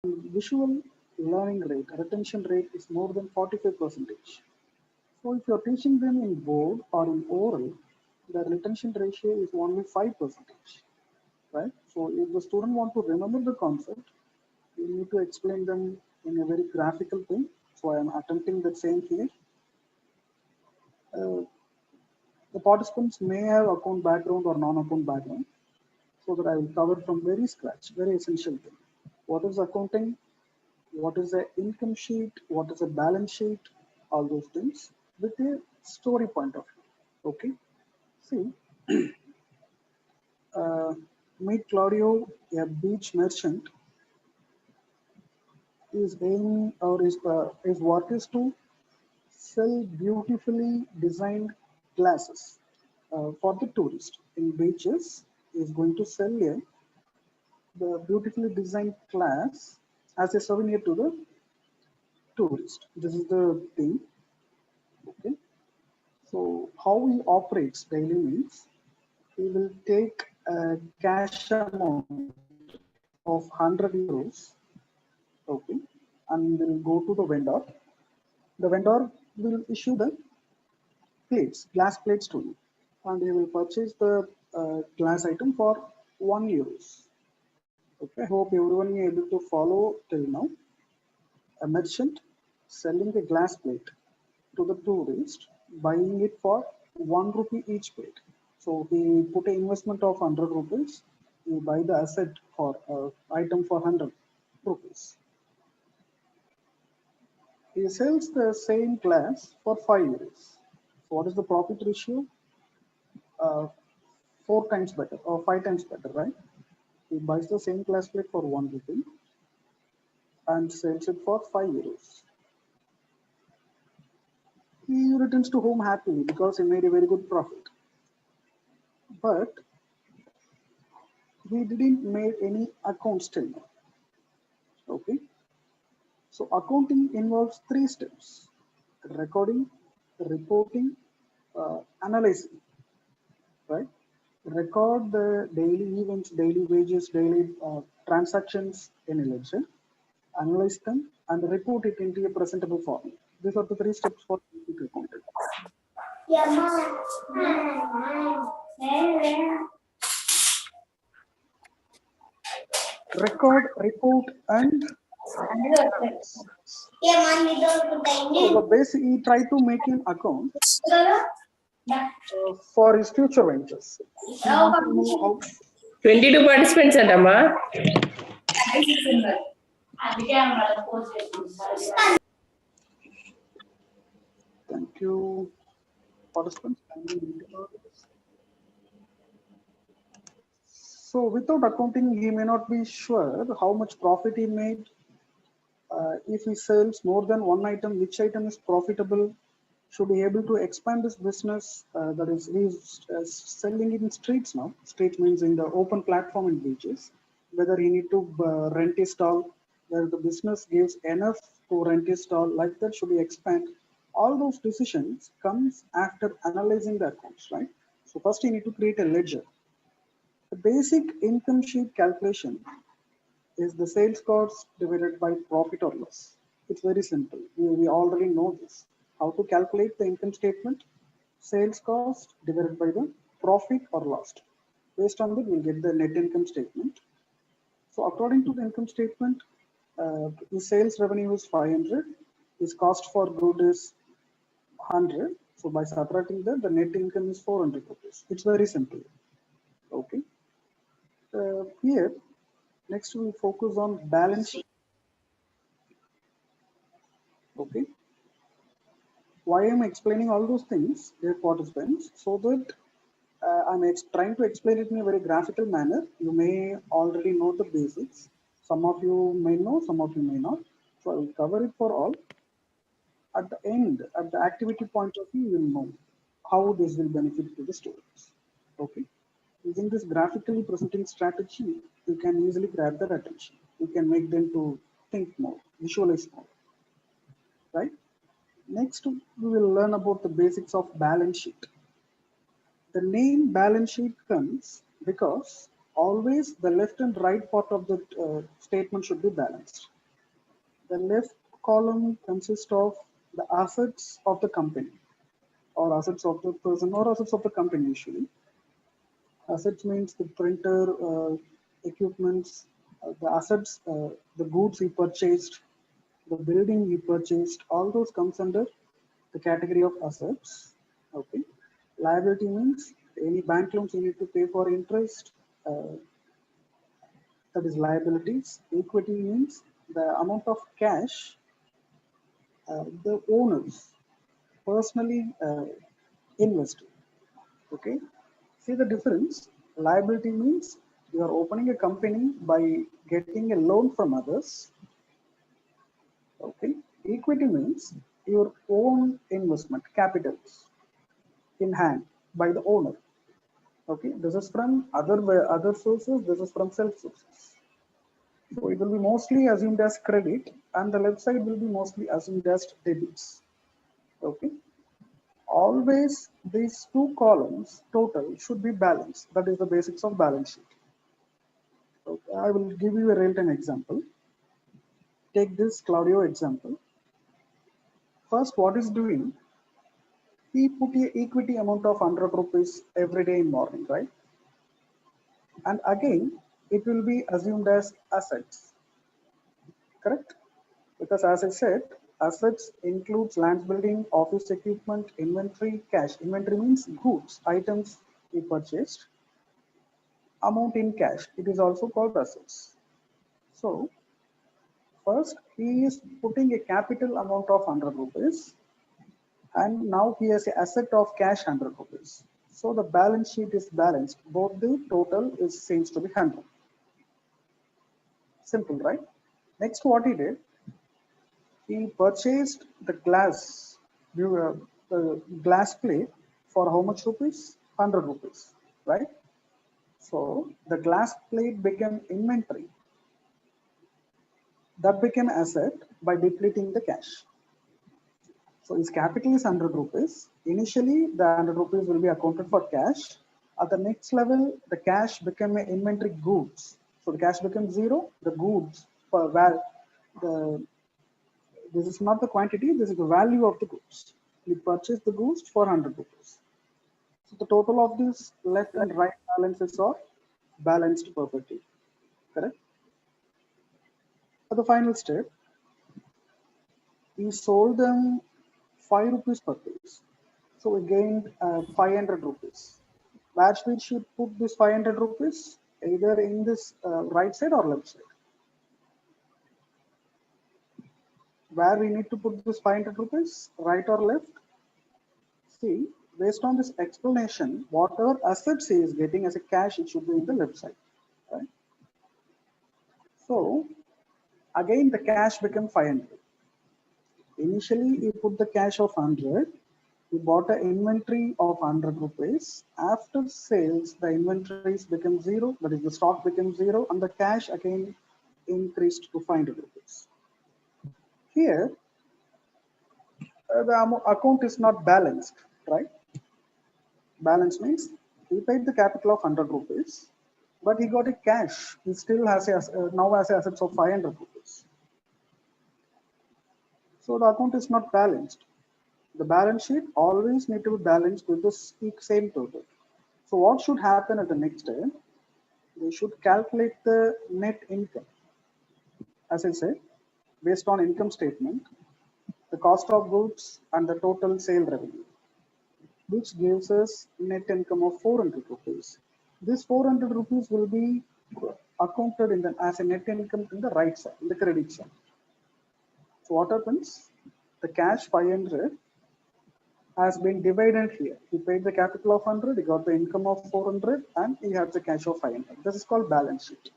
visual learning rate, retention rate is more than 45%. So if you're teaching them in board or in oral, the retention ratio is only 5%, right? So if the student want to remember the concept, you need to explain them in a very graphical thing. So I am attempting the same here. Uh, the participants may have account background or non-account background, so that I will cover from very scratch, very essential thing. What is accounting? What is the income sheet? What is a balance sheet? All those things with a story point of view. Okay. See, meet Claudio, a beach merchant, is aiming or his work is to sell beautifully designed glasses for the tourist in beaches. Is going to sell the beautifully designed glass as a souvenir to the tourist. This is the thing. Okay. So how he operates daily means he will take a cash amount of 100 euros, okay, and will go to the vendor. The vendor will issue the plates, glass plates to you, and he will purchase the glass item for 1 euros. Okay, I hope everyone is able to follow till now. A merchant selling a glass plate to the tourist, buying it for 1 rupee each plate. So he put an investment of 100 rupees. He buy the asset for item for 100 rupees. He sells the same glass for 5 years. So what is the profit ratio? Uh, 4 times better or 5 times better, right? He buys the same glass plate for 1 rupee and sells it for 5 euros. He returns to home happily because he made a very good profit. But he didn't make any accounts till now. Okay. So accounting involves 3 steps: recording, reporting, analyzing, right? Record the daily events, daily wages, daily transactions in a ledger, analyze them, and report it into a presentable form. These are the 3 steps for accounting. Record, report, and analyze. So the basic, he tried to make an account for his future ventures. He wants to know how 22 participants Adama. Thank you, participants. So without accounting, he may not be sure how much profit he made. If he sells more than one item, which item is profitable? Should be able to expand his business. That is, he's selling in streets now. Streets means in the open platform in beaches. Whether he need to rent a stall, whether the business gives enough to rent a stall, like that should be expand. All those decisions comes after analyzing the accounts, right? So first you need to create a ledger. The basic income sheet calculation is the sales cost divided by profit or loss. It's very simple. We already know this. How to calculate the income statement? Sales cost divided by the profit or loss. Based on that, we'll get the net income statement. So according to the income statement, the sales revenue is 500. His cost for good is 100. So by subtracting that, the net income is 400 rupees. It's very simple. Okay. Here, next we'll focus on balance sheet. Okay. Why I'm explaining all those things, dear participants, so that I'm trying to explain it in a very graphical manner. You may already know the basics. Some of you may know, some of you may not. So I will cover it for all. At the end, at the activity point of view, you will know how this will benefit to the students. Okay. Using this graphically presenting strategy, you can easily grab their attention. You can make them to think more, visualize more. Right? Next, we will learn about the basics of balance sheet. The name balance sheet comes because always the left and right part of the statement should be balanced. The left column consists of the assets of the company, or assets of the person, or assets of the company usually. Assets means the printer, equipments, the assets, the goods he purchased, the building he purchased, all those comes under the category of assets. Okay. Liability means any bank loans you need to pay for interest, that is liabilities. Equity means the amount of cash the owners personally invested. Okay. See the difference? Liability means you are opening a company by getting a loan from others. Okay. Equity means your own investment, capitals in hand by the owner. Okay. This is from other sources. This is from self sources. So it will be mostly assumed as credit, and the left side will be mostly assumed as debits. Okay. Always these two columns total should be balanced. That is the basics of balance sheet. Okay. I will give you a real-time example. Take this Claudio example. First, what is doing? He put a equity amount of 100 rupees every day in morning, right? And again, it will be assumed as assets, correct? Because as I said, assets includes land building, office equipment, inventory, cash. Inventory means goods, items he purchased. Amount in cash, it is also called assets. So first he is putting a capital amount of 100 rupees, and now he has an asset of cash 100 rupees. So the balance sheet is balanced. Both the total is seems to be 100. Simple, right? Next, what he did, he purchased the glass plate for how much rupees? 100 rupees, right? So the glass plate became inventory. That became asset by depleting the cash. So his capital is 100 rupees. Initially, the 100 rupees will be accounted for cash. At the next level, the cash became inventory goods. So the cash becomes zero. The goods for this is not the quantity, this is the value of the goods. We purchased the goods for 100 rupees. So the total of these left and right balances are balanced perfectly, correct? For the final step, we sold them 5 rupees per piece. So we gained 500 rupees. Where we should put this 500 rupees? Either in this right side or left side. Where we need to put this 500 rupees, right or left? See, based on this explanation, whatever assets he is getting as a cash, it should be in the left side. Right? So, again the cash became 500. Initially, he put the cash of 100. He bought an inventory of 100 rupees. After sales, the inventories become zero, that is the stock became zero, and the cash again increased to 500 rupees. Here, the account is not balanced, right? Balance means he paid the capital of 100 rupees, but he got a cash. He still has now has assets of 500 rupees. So the account is not balanced. The balance sheet always need to be balanced with the same total. So what should happen at the next step? They should calculate the net income. As I said, based on income statement, the cost of goods and the total sale revenue, which gives us net income of 400 rupees. This 400 rupees will be accounted as a net income in the right side, in the credit side. So what happens? The cash 500 has been divided here. He paid the capital of 100, he got the income of 400, and he has the cash of 500. This is called balance sheet.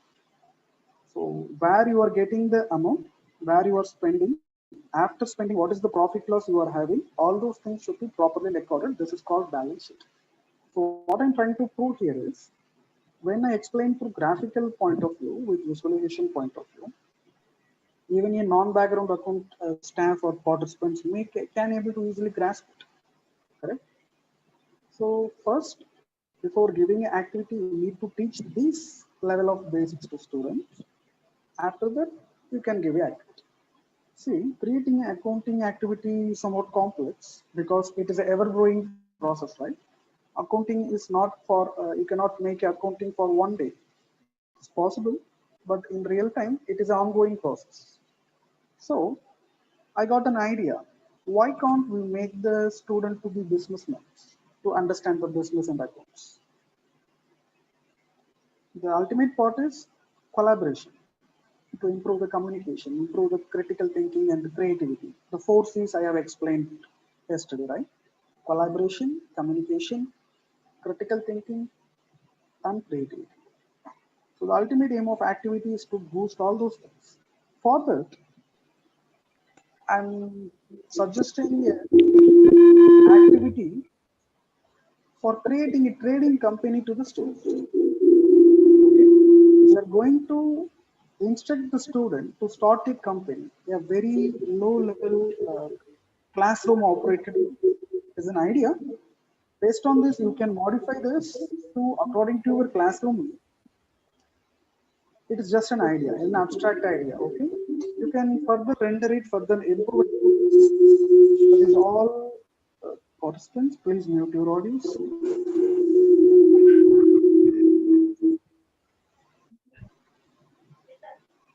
So where you are getting the amount, where you are spending, after spending, what is the profit loss you are having, all those things should be properly recorded. This is called balance sheet. So what I'm trying to prove here is, when I explain through graphical point of view, with visualization point of view, even a non-background account staff or participants can able to easily grasp it, correct? So first, before giving an activity, you need to teach these level of basics to students. After that, you can give a activity. See, creating an accounting activity is somewhat complex because it is an ever-growing process, right? Accounting is not for, you cannot make accounting for one day. It's possible, but in real time, it is an ongoing process. So, I got an idea. Why can't we make the student to be businessmen to understand the business and accounts? The ultimate part is collaboration to improve the communication, improve the critical thinking and the creativity. The four C's I have explained yesterday, right? Collaboration, communication, critical thinking, and creativity. So the ultimate aim of activity is to boost all those things. For that, I'm suggesting an activity for creating a trading company to the students. Okay, we are going to instruct the student to start a company, a very low level classroom operated is an idea. Based on this, you can modify this to according to your classroom. It is just an idea, an abstract idea. Okay, you can further render it, further improve it. That is all. Participants, please mute your audios.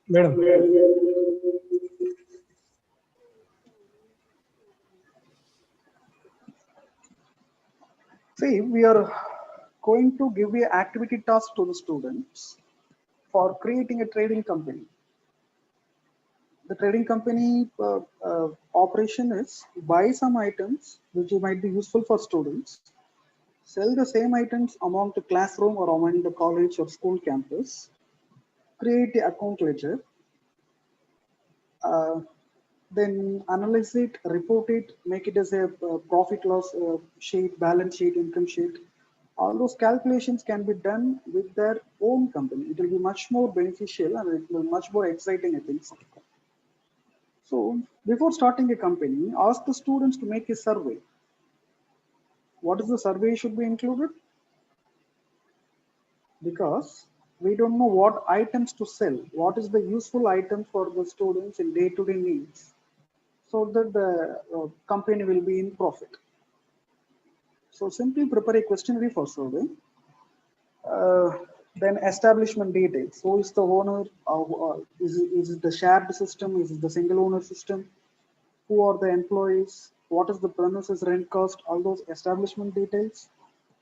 Madam. See, we are going to give a activity task to the students for creating a trading company. The trading company operation is buy some items which might be useful for students, sell the same items among the classroom or among the college or school campus, create the account ledger, uh, then analyze it, report it, make it as a profit loss sheet, balance sheet, income sheet. All those calculations can be done with their own company. It will be much more beneficial and it will be much more exciting, I think. So before starting a company, ask the students to make a survey. What is the survey should be included? Because we don't know what items to sell. What is the useful item for the students in day-to-day needs, so that the company will be in profit. So simply prepare a questionnaire for survey. Uh, then establishment details. Who is the owner? Is it the shared system? Is it the single owner system? Who are the employees? What is the premises rent cost? All those establishment details.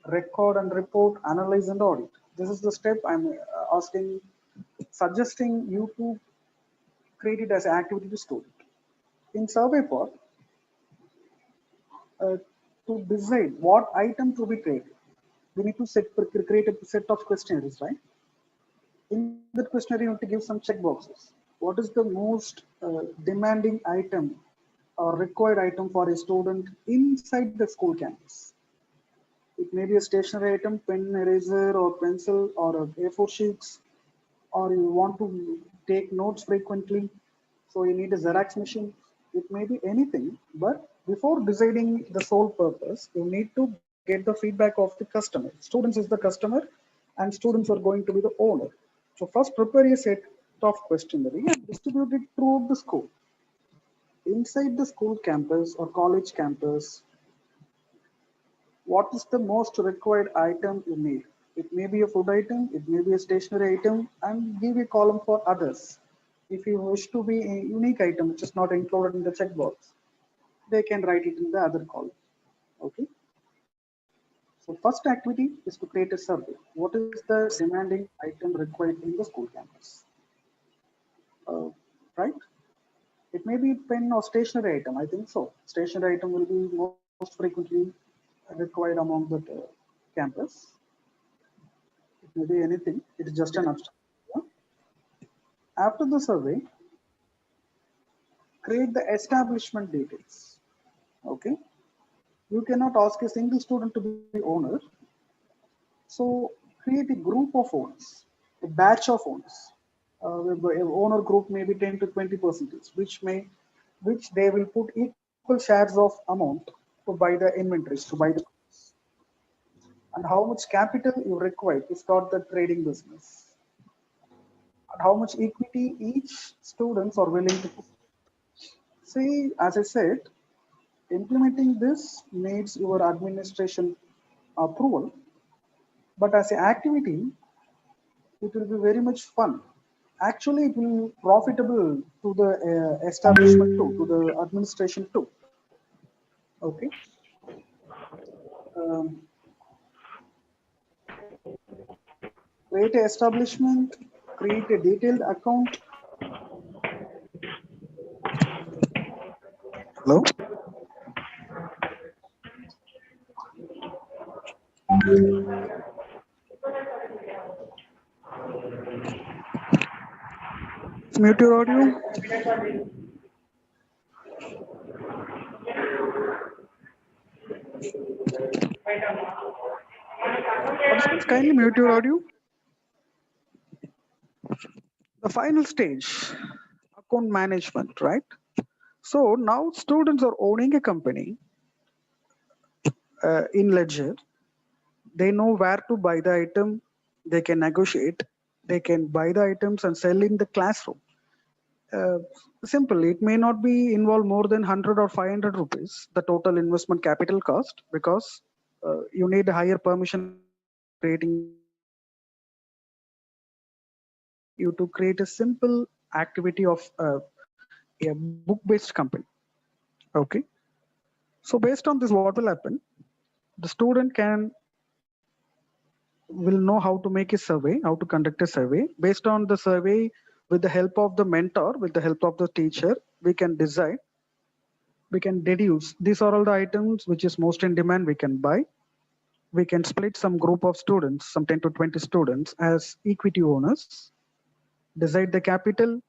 Record and report, analyze and audit. This is the step I'm suggesting you to create it as an activity to student. In survey part, uh, to decide what item to be traded, we need to create a set of questionnaires, right? In that questionnaire, you need to give some checkboxes. What is the most demanding item or required item for a student inside the school campus? It may be a stationary item, pen, eraser, or pencil, or A4 sheets, or you want to take notes frequently, so you need a Xerox machine. It may be anything, but before deciding the sole purpose, you need to get the feedback of the customer. Students is the customer, and students are going to be the owner. So first prepare a set of questionnaire and distribute it throughout the school. Inside the school campus or college campus, what is the most required item you need? It may be a food item, it may be a stationary item, and give a column for others. If you wish to be a unique item which is not included in the checkbox, they can write it in the other column. Okay. So first activity is to create a survey. What is the demanding item required in the school campus? Right? It may be pen or stationary item. I think so. Stationary item will be most frequently required among the campus. It may be anything. It is just an abstract. Yeah. After the survey, create the establishment details. Okay. You cannot ask a single student to be owner. So create a group of owners, a batch of owners. The owner group may be 10 to 20%, which they will put equal shares of amount to buy the inventories, to buy the goods. And how much capital you require to start the trading business. and how much equity each students are willing to put. See, as I said, implementing this needs your administration approval, but as an activity, it will be very much fun. Actually, it will be profitable to the establishment too, to the administration too. Okay. Um, Create a establishment, create a detailed account. Hello. Mute your audio. Participants, kindly mute your audio. The final stage, account management, right? So now students are owning a company in Ledger. They know where to buy the item. They can negotiate. They can buy the items and sell in the classroom. Uh, Simple. It may not be involved more than 100 or 500 rupees, the total investment capital cost, because you need a higher permission creating you to create a simple activity of a book-based company. Okay. So based on this, what will happen? The student will know how to make a survey, how to conduct a survey. Based on the survey, with the help of the mentor, with the help of the teacher, we can decide, we can deduce these are all the items which is most in demand, we can buy. We can split some group of students, some 10 to 20 students as equity owners, decide the capital,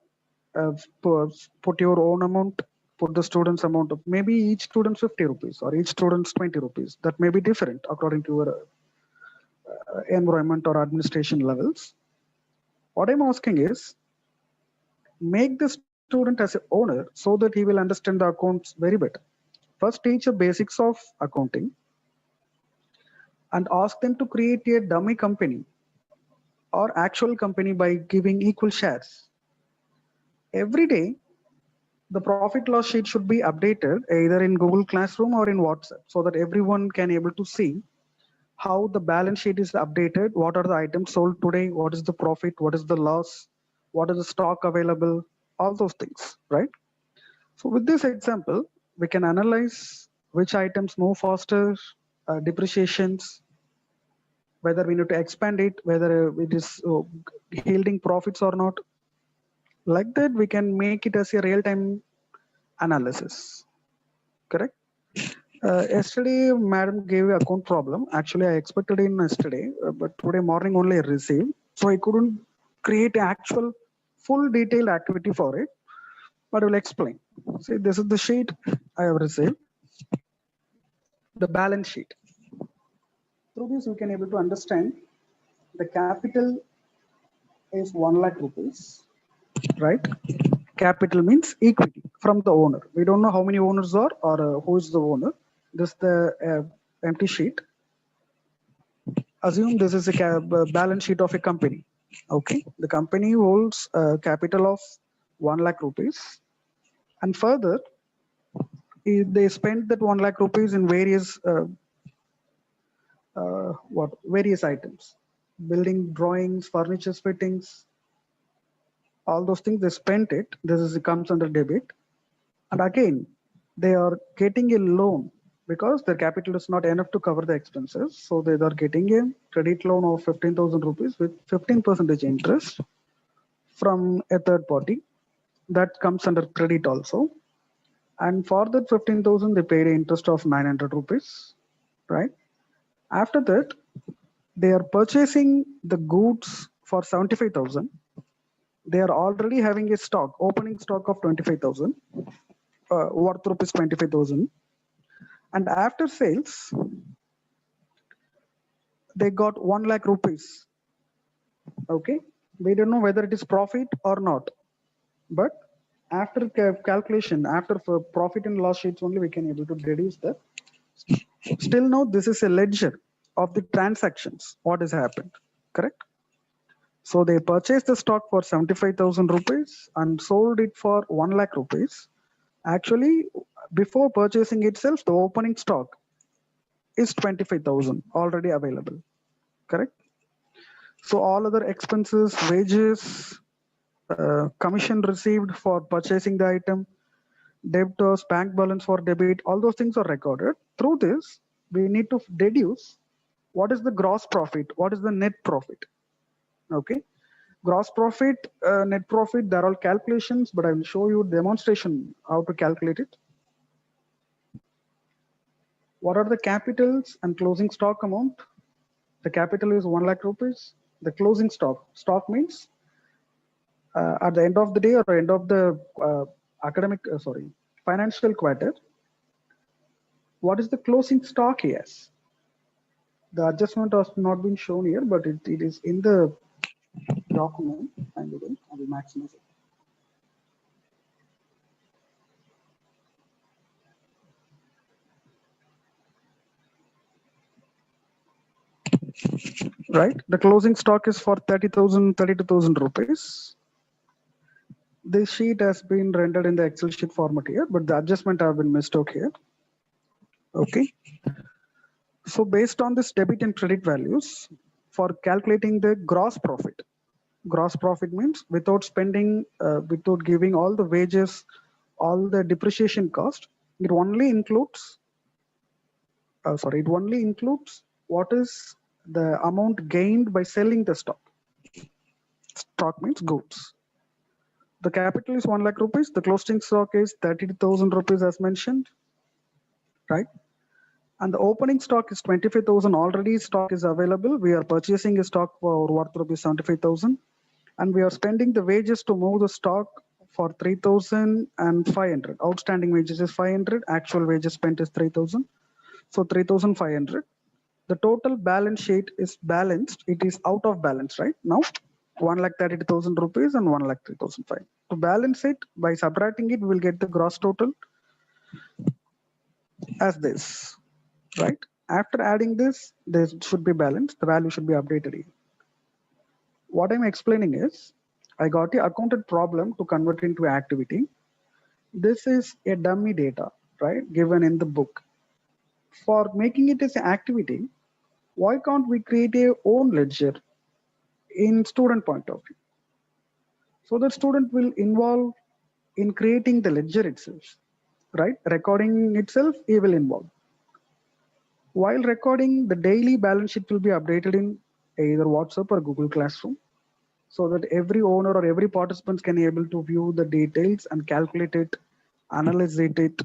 put your own amount, put the student's amount of maybe each student's 50 rupees or each student's 20 rupees. That may be different according to your environment or administration levels. What I'm asking is, make the student as an owner so that he will understand the accounts very better. First, teach the basics of accounting and ask them to create a dummy company or actual company by giving equal shares. Every day, the profit loss sheet should be updated either in Google Classroom or in WhatsApp so that everyone can able to see how the balance sheet is updated, what are the items sold today, what is the profit, what is the loss, what is the stock available, all those things, right? So with this example, we can analyze which items move faster, depreciations, whether we need to expand it, whether it is yielding profits or not. Like that, we can make it as a real-time analysis, correct? Yesterday, madam gave a account problem. Actually, I expected in yesterday, but today morning only I received. So I couldn't create an actual full detailed activity for it, but I will explain. See, this is the sheet I have received, the balance sheet. Through this, you can able to understand the capital is 1 lakh rupees, right? Capital means equity from the owner. We don't know how many owners are or who is the owner. This is the empty sheet. Assume this is a balance sheet of a company. Okay, the company holds a capital of 1 lakh rupees, and further, they spend that 1 lakh rupees in various various items, building drawings, furniture fittings, all those things. They spent it. This is comes under debit, and again, they are getting a loan because their capital is not enough to cover the expenses. So they are getting a credit loan of 15,000 rupees with 15% interest from a third party. That comes under credit also. And for that 15,000, they paid an interest of 900 rupees, right? After that, they are purchasing the goods for 75,000. They are already having a stock, opening stock of 25,000, worth rupees 25,000. And after sales, they got 1 lakh rupees. Okay, we don't know whether it is profit or not, but after calculation, after profit and loss sheets only, we can able to deduce that. Still now, this is a ledger of the transactions, what has happened, correct? So they purchased the stock for 75,000 rupees and sold it for 1 lakh rupees. Actually, before purchasing itself, the opening stock is 25,000 already available. Correct? So all other expenses, wages, commission received for purchasing the item, debtors, bank balance for debit, all those things are recorded. Through this, we need to deduce what is the gross profit, what is the net profit. Okay, gross profit, net profit, they're all calculations, but I will show you demonstration how to calculate it. What are the capitals and closing stock amount? The capital is 1 lakh rupees. The closing stock means at the end of the day or end of the financial quarter, what is the closing stock? Yes, the adjustment has not been shown here, but it is in the document. I will maximize it. Right, the closing stock is for 32,000 rupees. This sheet has been rendered in the Excel sheet format here, but the adjustment have been mistook here. Okay. So based on this debit and credit values, for calculating the gross profit means without spending, without giving all the wages, all the depreciation cost, it only includes, what is the amount gained by selling the stock. Stock means goods. The capital is 1 lakh rupees. The closing stock is 30,000 rupees as mentioned, right? And the opening stock is 25,000. Already stock is available. We are purchasing a stock for worth rupees 75,000, and we are spending the wages to move the stock for 3,500. Outstanding wages is 500. Actual wages spent is 3,000. So 3,500. The total balance sheet is balanced. It is out of balance right now. 1,32,000 rupees and 1,03,500. To balance it, by subtracting it, we will get the gross total as this, right? After adding this should be balanced. The value should be updated here. What I'm explaining is, I got the accounted problem to convert into activity. This is a dummy data, right? Given in the book. For making it as an activity, why can't we create a own ledger in student point of view? So the student will involve in creating the ledger itself, right? Recording itself, he will involve. While recording, the daily balance sheet will be updated in either WhatsApp or Google Classroom, so that every owner or every participant can be able to view the details and calculate it, analyze it,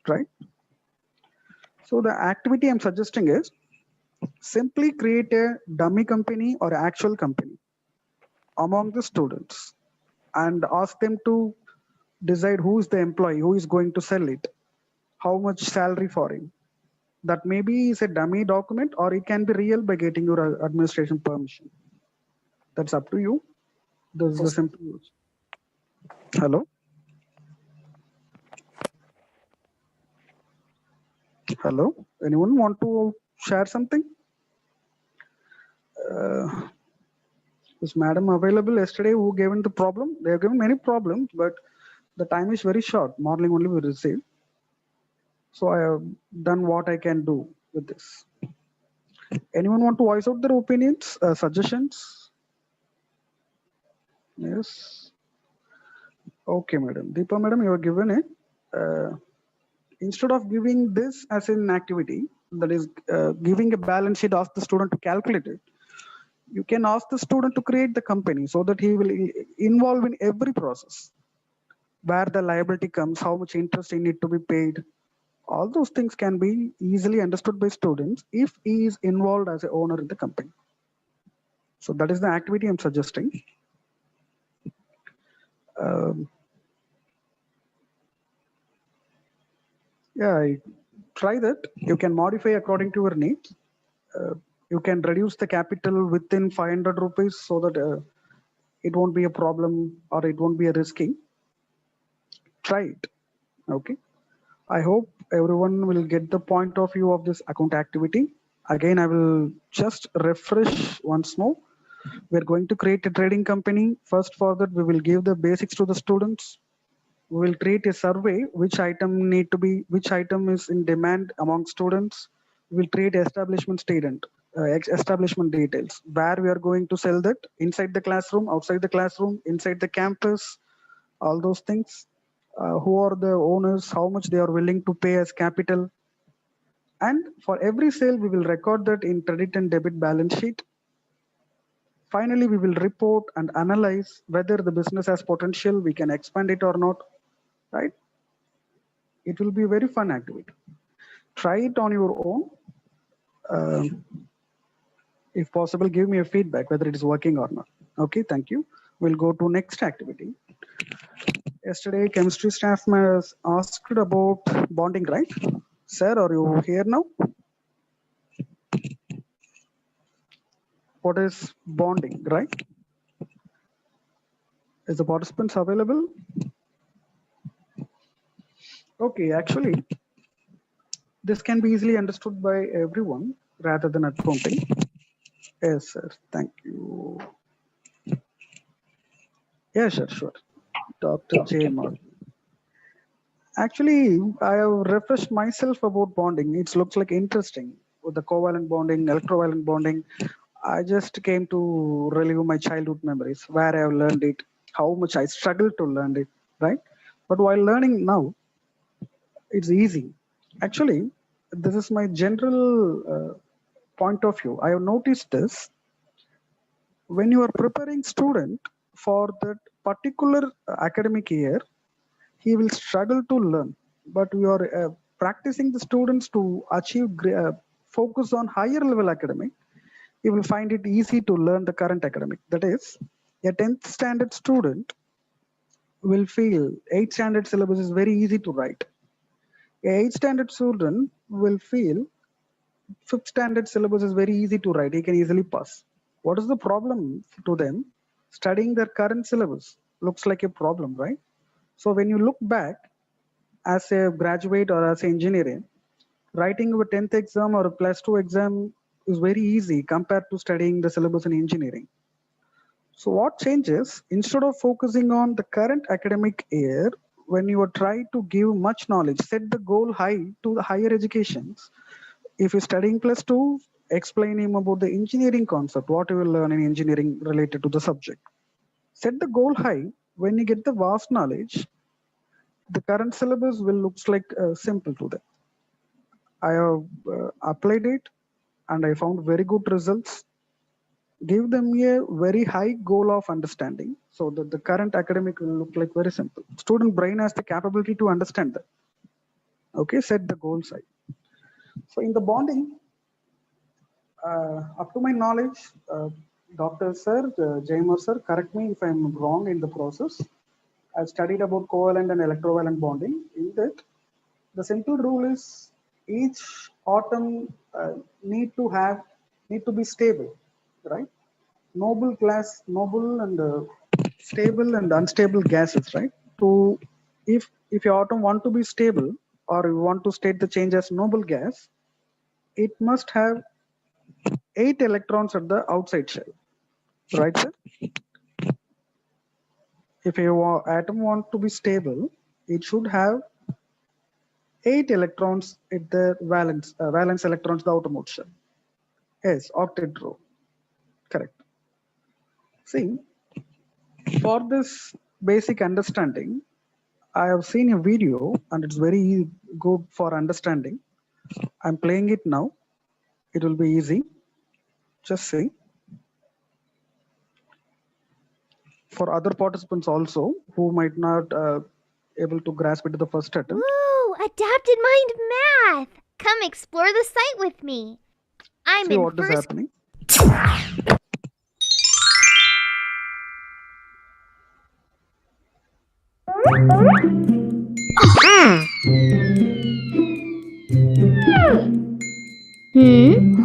right? So the activity I'm suggesting is simply create a dummy company or actual company among the students and ask them to decide who is the employee, who is going to sell it, how much salary for him. That maybe is a dummy document, or it can be real by getting your administration permission. That's up to you. This is the simple use. Hello? Hello? Anyone want to share something? Is madam available yesterday who given the problem? They have given many problems, but the time is very short. Morning only we received. So I have done what I can do with this. Anyone want to voice out their opinions, suggestions? Yes. Okay, madam. Deepa, madam, you are given it. Instead of giving this as an activity, that is giving a balance sheet, ask the student to calculate it. You can ask the student to create the company so that he will involve in every process. Where the liability comes, how much interest he need to be paid. All those things can be easily understood by students if he is involved as an owner in the company. So that is the activity I'm suggesting. Yeah, try that. You can modify according to your needs. You can reduce the capital within 500 rupees so that it won't be a problem or it won't be a risky. Try it. Okay. I hope everyone will get the point of view of this account activity. Again, I will just refresh once more. We're going to create a trading company. First, for that, we will give the basics to the students. We will create a survey which item is in demand among students. We will create establishment details where we are going to sell that inside the classroom, outside the classroom, inside the campus, all those things. Who are the owners, how much they are willing to pay as capital. And for every sale, we will record that in credit and debit balance sheet. Finally, we will report and analyze whether the business has potential, we can expand it or not, right? It will be a very fun activity. Try it on your own. If possible, give me a feedback whether it is working or not. Okay, thank you. We'll go to next activity. Yesterday, chemistry staff was asked about bonding, right? Sir, are you here now? What is bonding, right? Is the participants available? Okay, actually, this can be easily understood by everyone rather than accounting. Yes, sir. Thank you. Yeah, sure. Dr. J. Mark. Actually, I have refreshed myself about bonding. It looks like interesting with the covalent bonding, electrovalent bonding. I just came to relive my childhood memories, where I have learned it, how much I struggled to learn it, right? But while learning now, it's easy. Actually, this is my general point of view. I have noticed this. When you are preparing student for that particular academic year, he will struggle to learn. But we are practicing the students to achieve focus on higher level academic. He will find it easy to learn the current academic. That is, a 10th standard student will feel 8th standard syllabus is very easy to write. A 8th standard student will feel 5th standard syllabus is very easy to write. He can easily pass. What is the problem to them? Studying their current syllabus looks like a problem, right? So when you look back as a graduate or as an engineer, writing a 10th exam or a plus 2 exam is very easy compared to studying the syllabus in engineering. So what changes? Instead of focusing on the current academic year, when you are trying to give much knowledge, set the goal high to the higher educations. If you're studying plus 2, explain him about the engineering concept, what you will learn in engineering related to the subject. Set the goal high. When you get the vast knowledge, the current syllabus will looks like simple to them. I have applied it and I found very good results. Give them a very high goal of understanding so that the current academic will look like very simple. Student brain has the capability to understand that. Okay, set the goal side. So in the bonding, up to my knowledge, Dr. Sir, Jaimur Sir, correct me if I'm wrong in the process. I've studied about covalent and electrovalent bonding. In that, the simple rule is each atom need to be stable, right? Noble and stable and unstable gases, right? To if your atom want to be stable or you want to state the change as noble gas, it must have 8 electrons at the outside shell, right, sir? If your atom want to be stable, it should have 8 electrons at the valence electrons, the outermost shell. Yes, octet row. Correct. See, for this basic understanding, I have seen a video and it's very good for understanding. I'm playing it now. It will be easy. Just see. For other participants also who might not able to grasp it at the first attempt. Woo! Adapted mind math! Come explore the site with me. I'm See in what is first. happening.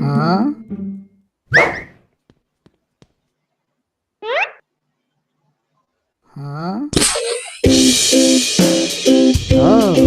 Huh? Huh? Oh.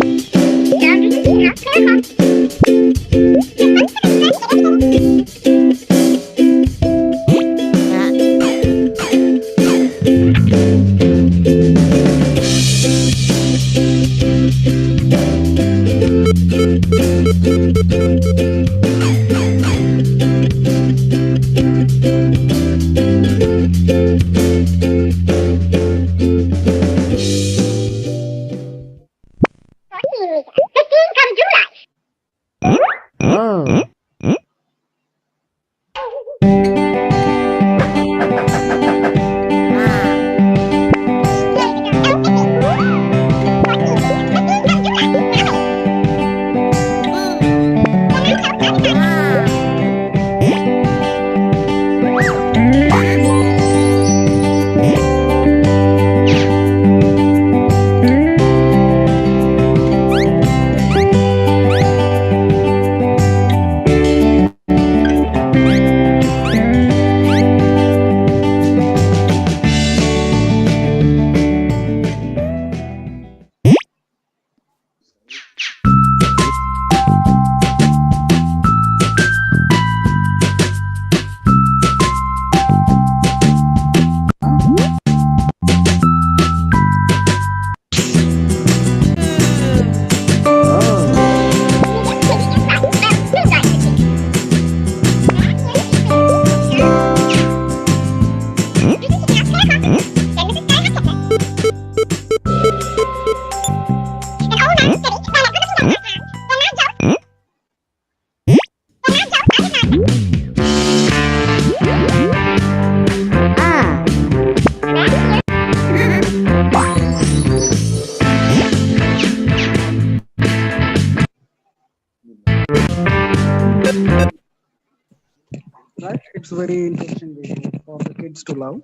Right? It's very interesting video for the kids to love.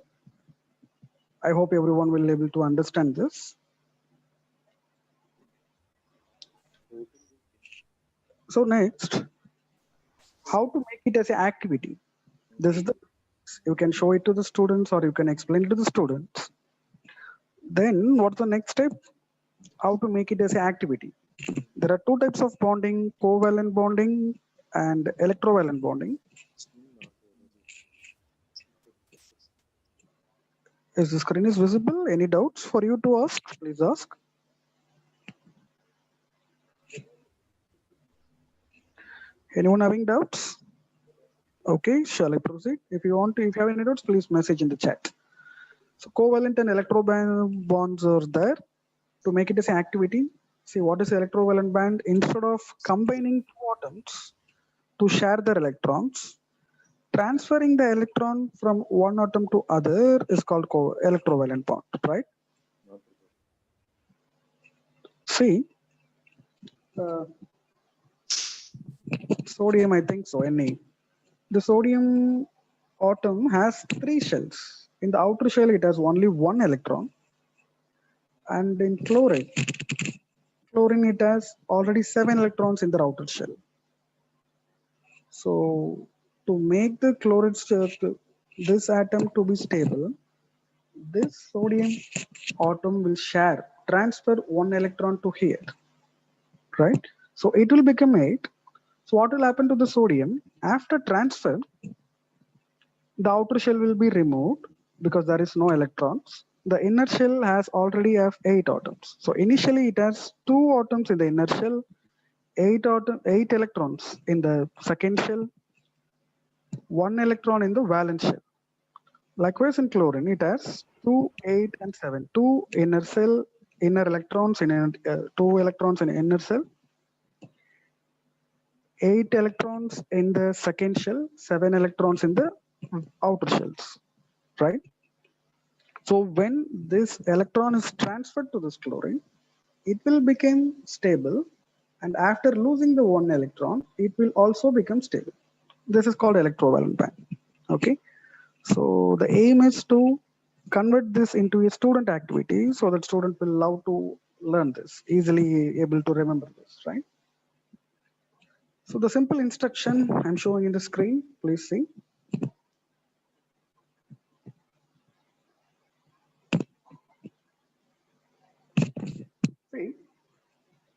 I hope everyone will be able to understand this. So next, how to make it as an activity. This is the you can show it to the students or you can explain it to the students. Then what's the next step? How to make it as an activity. There are two types of bonding, covalent bonding and electrovalent bonding. Is the screen is visible? Any doubts for you to ask? Please ask. Anyone having doubts? Okay, shall I proceed? If you want to, if you have any doubts, please message in the chat. So covalent and electrovalent bonds are there to make it as an activity. See what is electrovalent band? Instead of combining two atoms to share their electrons, transferring the electron from one atom to other is called electrovalent bond, right? See, sodium, I think so, Na. The sodium atom has 3 shells. In the outer shell, it has only 1 electron. And in chlorine, it has already 7 electrons in the outer shell. So to make the chloride this atom to be stable, this sodium atom will transfer 1 electron to here, right? So it will become 8. So what will happen to the sodium? After transfer, the outer shell will be removed because there is no electrons. The inner shell has already have 8 atoms. So initially it has 2 atoms in the inner shell, 8 electrons in the second shell, 1 electron in the valence shell. Likewise in chlorine, it has 2, 8, and 7. 2 inner electrons in 2 electrons in inner cell, 8 electrons in the second shell, 7 electrons in the outer shells, right? So when this electron is transferred to this chlorine, it will become stable, and after losing the 1 electron, it will also become stable. This is called electrovalent band. Okay, so the aim is to convert this into a student activity so that student will love to learn this, easily able to remember this, right? So the simple instruction I'm showing in the screen, please see. See,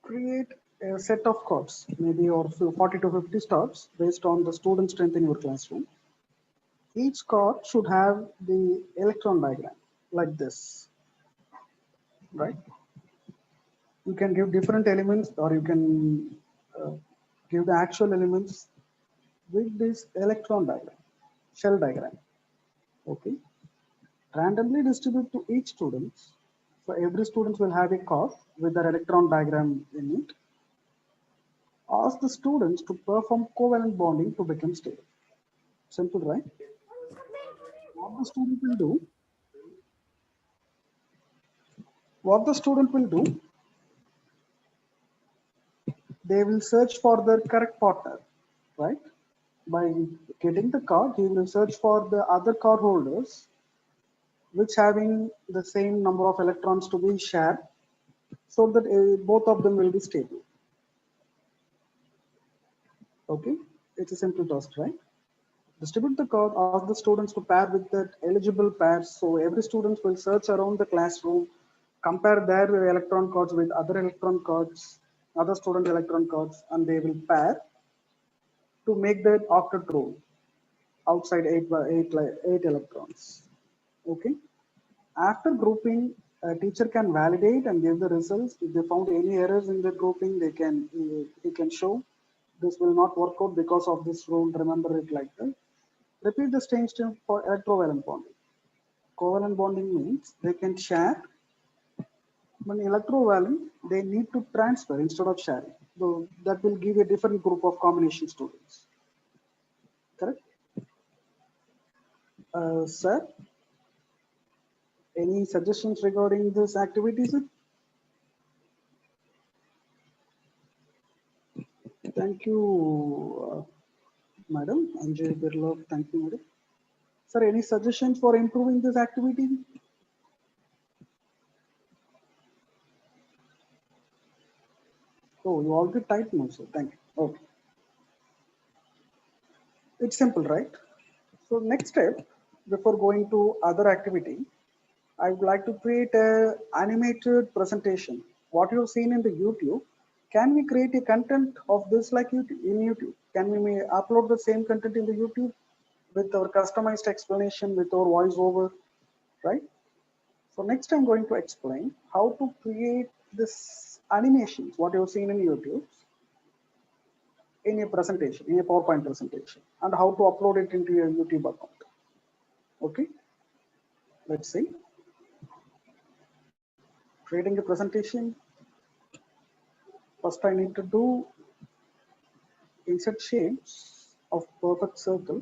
create a set of cards, maybe or 40 to 50 stars based on the student strength in your classroom. Each card should have the electron diagram like this, right? You can give different elements, or you can give the actual elements with this electron diagram, shell diagram. Okay, randomly distribute to each student. So every student will have a card with their electron diagram in it. Ask the students to perform covalent bonding to become stable. Simple, right? What the student will do, what the student will do, they will search for their correct partner, right? By getting the card, he will search for the other card holders which having the same number of electrons to be shared, so that both of them will be stable. Okay, it's a simple task, right? Distribute the card, ask the students to pair with that eligible pairs. So every student will search around the classroom, compare their electron cards with other electron cards, other student electron cards, and they will pair to make that octet row outside eight electrons. Okay. After grouping, a teacher can validate and give the results. If they found any errors in the grouping, they can show this will not work out because of this rule. Remember it like that. Repeat the same step for electrovalent bonding. Covalent bonding means they can share. When electrovalent, they need to transfer instead of sharing. So that will give a different group of combination students. Correct? Sir, any suggestions regarding this activity, sir? Thank you, madam. Anjay Birla, thank you, madam. Sir, any suggestions for improving this activity? Oh, you already typed no, sir. Thank you. Okay. It's simple, right? So next step, before going to other activity, I would like to create a animated presentation. What you've seen in the YouTube, can we create a content of this like YouTube, in YouTube? Can we upload the same content in the YouTube with our customized explanation, with our voiceover, right? So next I'm going to explain how to create this animations, what you've seen in YouTube, in a presentation, in a PowerPoint presentation, and how to upload it into your YouTube account. Okay, let's see. Creating a presentation. First I need to do insert shapes of perfect circle.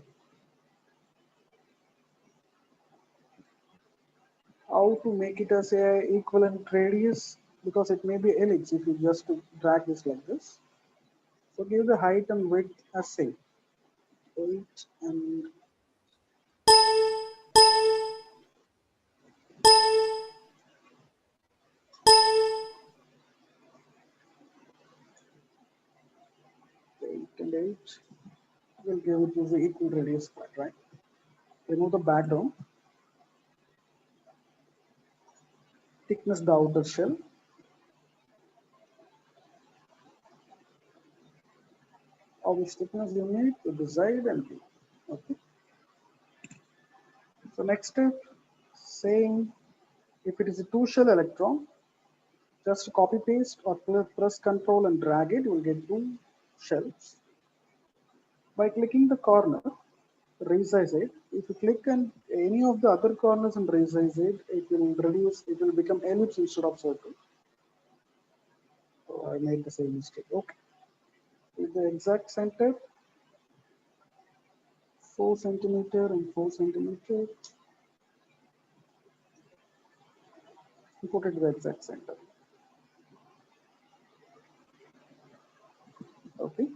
How to make it as a equivalent radius, because it may be ellipse if you just drag this like this. So give the height and width as same, 8 and 8. We'll give it as the equal radius part, right? Remove the background. Thickness the outer shell. How much thickness you need to decide and give. Okay. So next step, saying if it is a two shell electron, just copy paste or press control and drag it, you will get two shells. By clicking the corner, resize it. If you click on any of the other corners and resize it, it will reduce, it will become ellipse instead of circle. So I made the same mistake. Okay. With the exact center, 4 centimeter and 4 centimeter, put it to the exact center. Okay.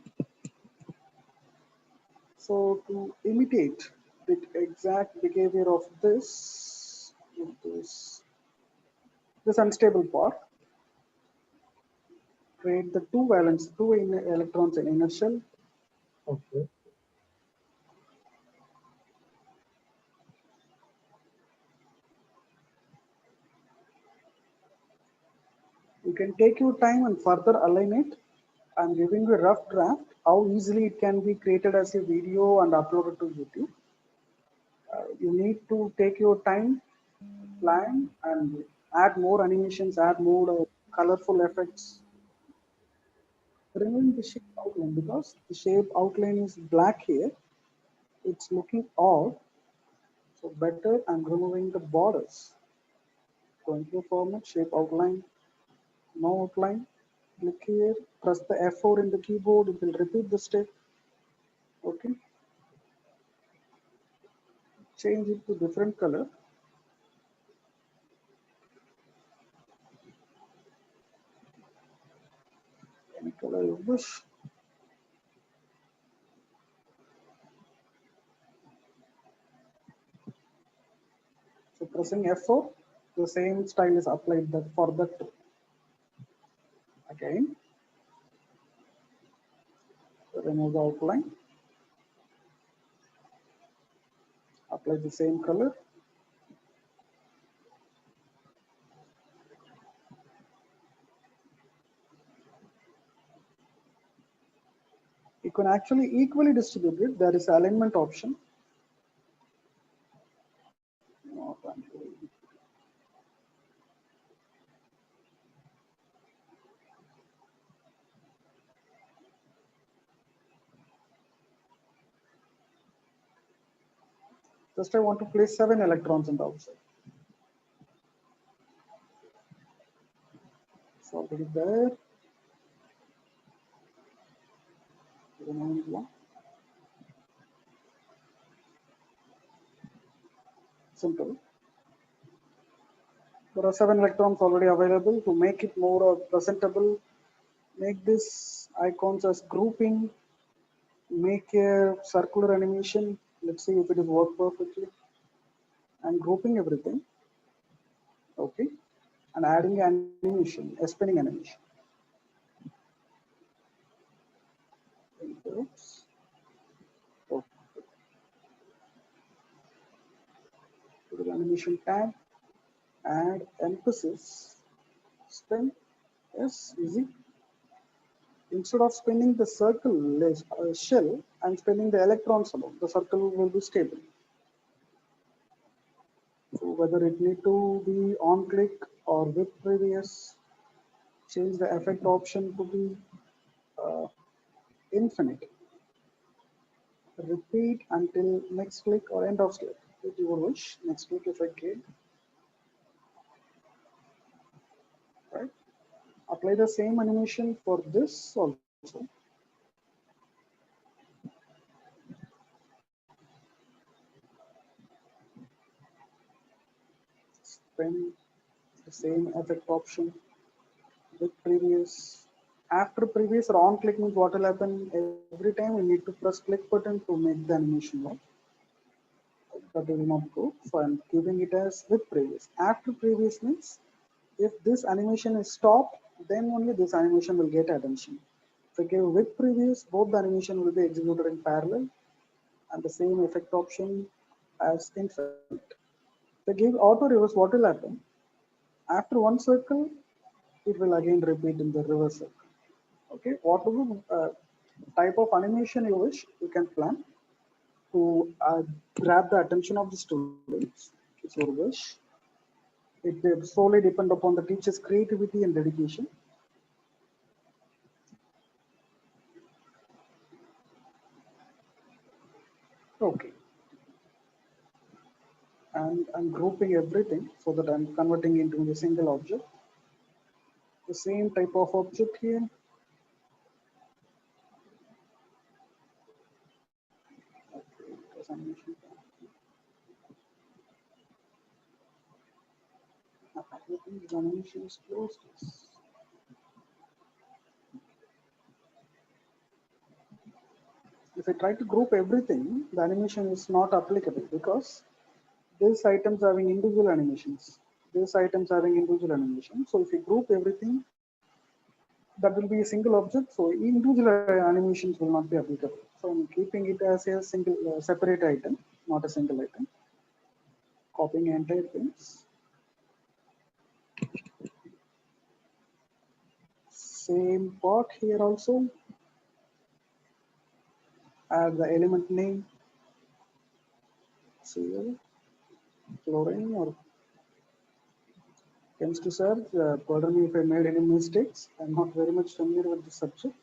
So to imitate the exact behavior of this unstable part, create the two electrons in inner shell. Okay. You can take your time and further align it. I'm giving you a rough draft, how easily it can be created as a video and uploaded to YouTube. You need to take your time, plan, and add more animations, add more colorful effects. Removing the shape outline because the shape outline is black here. It's looking odd. So better I'm removing the borders. Going to format, shape outline, no outline. Click here, press the F4 in the keyboard, it will repeat the step. Okay. Change it to different color. Any color you wish. So pressing F4, the same style is applied for that too. Again, remove the outline, apply the same color. You can actually equally distribute it. There is alignment option. Just I want to place 7 electrons in the outside. So already there. Remove one. Simple. There are 7 electrons already available. To make it more presentable, make this icons as grouping, make a circular animation. Let's see if it is work perfectly. I'm grouping everything. Okay. And adding animation, a spinning animation. Oops. Okay. To the animation tab, add emphasis, spin. Yes, easy. Instead of spinning the circle shell, I'm spinning the electrons alone. The circle will be stable. So whether it need to be on click or with previous, change the effect option to be infinite. Repeat until next click or end of click. With your wish, next click effect gain. Right. Apply the same animation for this also. Spin the same effect option with previous. After previous or on click means what will happen every time we need to press click button to make the animation work. That will not go. So I'm keeping it as with previous. After previous means if this animation is stopped, then only this animation will get attention. If I give with previous, both the animation will be executed in parallel and the same effect option as infinite. If I give auto reverse, what will happen? After one circle, it will again repeat in the reverse circle. Okay, whatever type of animation you wish, you can plan to grab the attention of the students. It's your wish. It will solely depend upon the teacher's creativity and dedication. Okay. And I'm grouping everything so that I'm converting into a single object. The same type of object here. The animation is closed. If I try to group everything, the animation is not applicable because these items having individual animations. These items having individual animations. So if you group everything, that will be a single object. So individual animations will not be applicable. So I'm keeping it as a single separate item, not a single item. Copying entire things. Same part here also. Add the element name. Cl, chlorine or Chemistry sir, pardon me if I made any mistakes. I'm not very much familiar with the subject.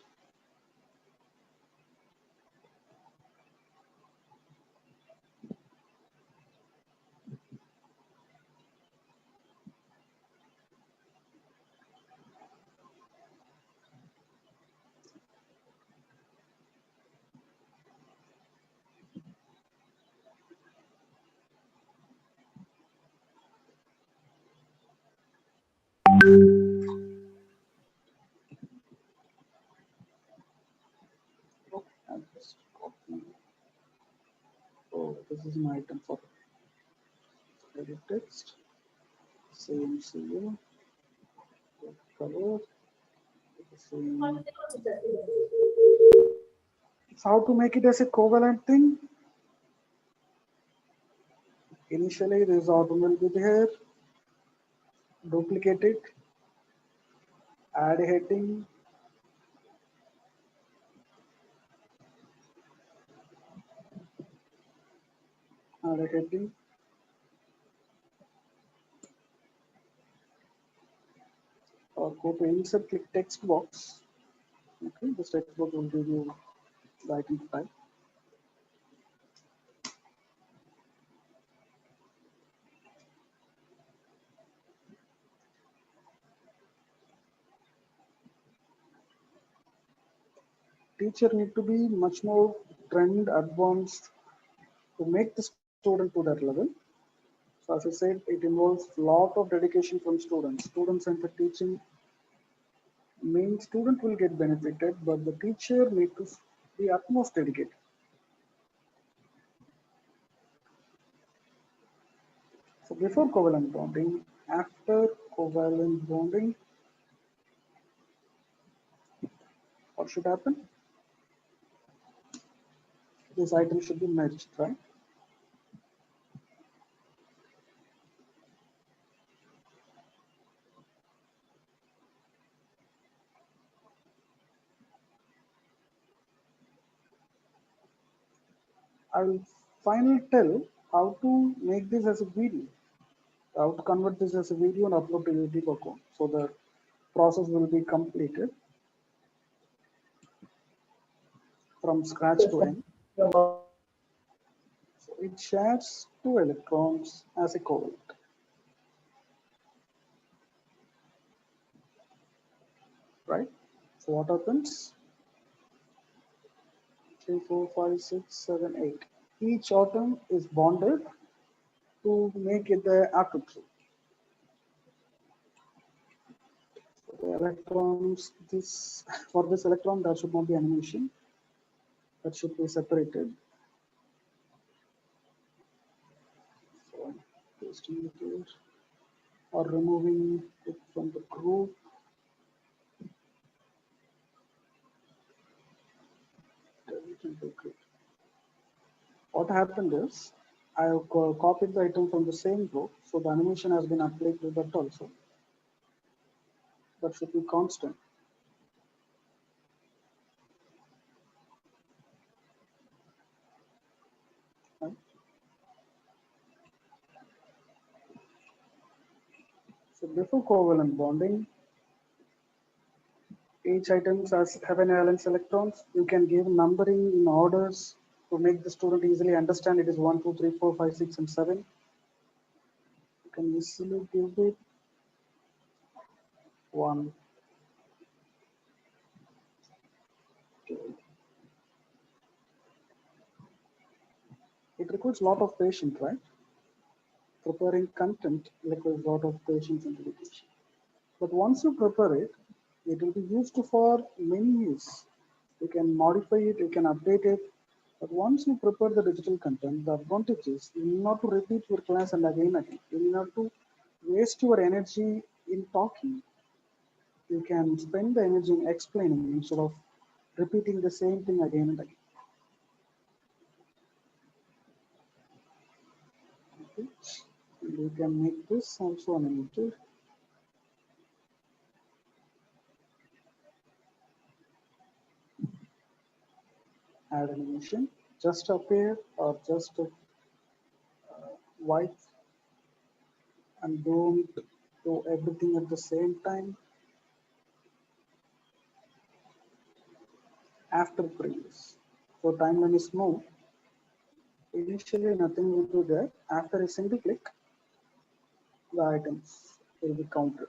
Oh, I'll just copy. Oh, this is my item for edit text. Same seal, color, same. So how to make it as a covalent thing? Initially, this atom will be there. Duplicate it. Add a heading. Add a heading. Or go to insert, click text box. Okay, this text box will give you the item type. Teacher need to be much more trend advanced to make the student to that level. So as I said, it involves a lot of dedication from students. Student-centered teaching means student will get benefited, but the teacher need to be utmost dedicated. So before covalent bonding, after covalent bonding, what should happen? This item should be merged, right? I will finally tell how to make this as a video, how to convert this as a video and upload to YouTube account. So the process will be completed from scratch to end. So it shares two electrons as a covalent. Right? So what happens? 3, 4, 5, 6, 7, 8. Each atom is bonded to make it the active group. So the electrons, this for this electron there should not be animation. That should be separated. So I'm pasting it here or removing it from the group. Delete and group. What happened is I have copied the item from the same group, so the animation has been applied to that also. That should be constant. Right? So before covalent bonding, each item has have an valence electrons. You can give numbering in orders to make the student easily understand it is 1, 2, 3, 4, 5, 6, and 7. You can easily give it 1, 2. It requires a lot of patience, right? Preparing content requires a lot of patience and dedication. But once you prepare it, it will be used for many years. You can modify it, you can update it. But once you prepare the digital content, the advantage is you need not to repeat your class and again. You need not to waste your energy in talking. You can spend the energy in explaining instead of repeating the same thing again and again. Okay. And you can make this also animated. Add animation, just appear or just white and don't do everything at the same time after previous. So timeline is moved. Initially nothing will be there. After a single click, the items will be counted.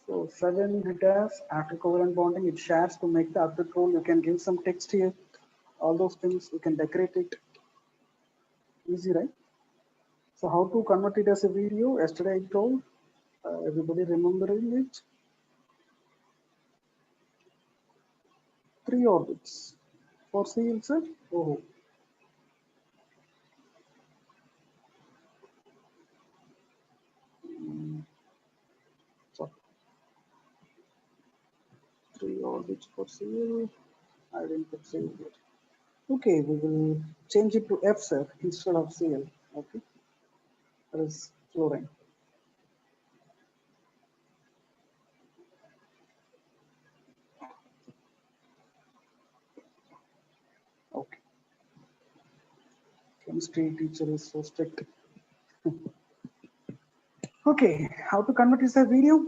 So 7 details after covalent bonding, it shares to make the update rule. You can give some text here. All those things you can decorate it. Easy, right? So how to convert it as a video? Yesterday I told. Everybody remembering it? 3 orbits. For C itself? Oh. So 3 orbits for CL. I didn't put CL here. Okay, we will change it to F sir instead of CL. Okay, that is fluorine. Okay, chemistry teacher is so strict. Okay, how to convert is a video?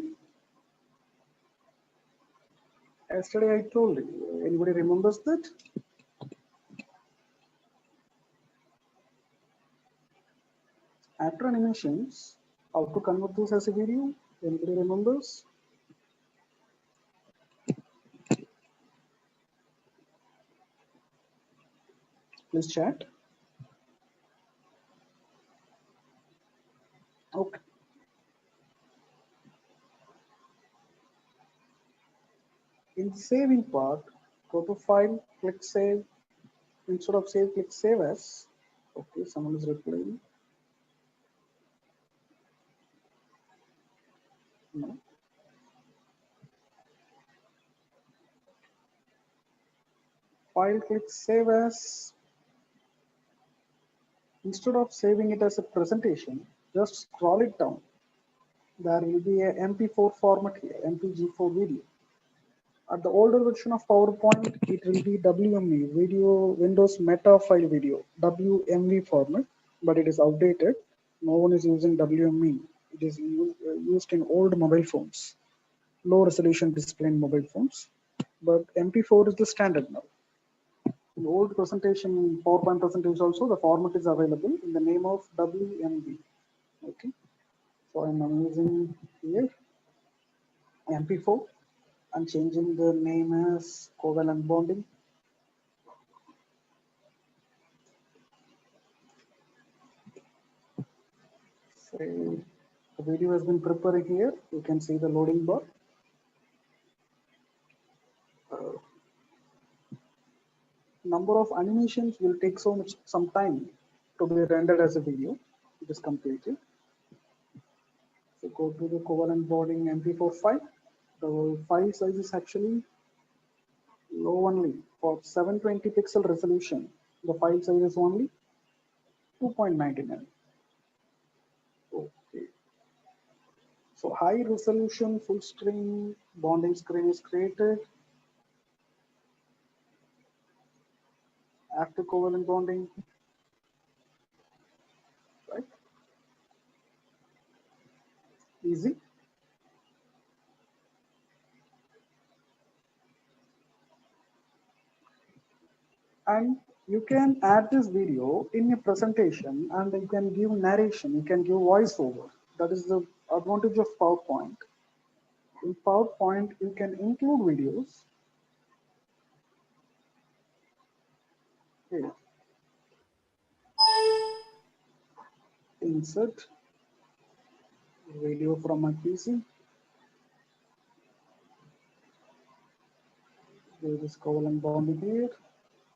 Yesterday I told you. Anybody remembers that? After animations, how to convert this as a video? Anybody remembers? Please chat. Okay. In the saving part, go to file, click save. Instead of save, click save as. Okay, someone is replying. No. File, click save as. Instead of saving it as a presentation, just scroll it down. There will be a MP4 format here, MPG4 video. At the older version of PowerPoint, it will be WMV, video Windows Meta File Video, WMV format, but it is outdated. No one is using WMV. It is used in old mobile phones, low resolution display in mobile phones. But MP4 is the standard now. In old presentation, PowerPoint presentation also, the format is available in the name of WMV. Okay, so I'm using here MP4. I'm changing the name as covalent bonding. So the video has been prepared here. You can see the loading bar. Number of animations will take some time to be rendered as a video. It is completed. So go to the covalent bonding MP4 file. The file size is actually low only for 720 pixel resolution. The file size is only 2.99. Okay. So high resolution full screen bonding screen is created after covalent bonding, right? Easy. And you can add this video in your presentation and you can give narration, you can give voiceover. That is the advantage of PowerPoint. In PowerPoint, you can include videos. Here. Insert video from my PC. There is covalent bonding here.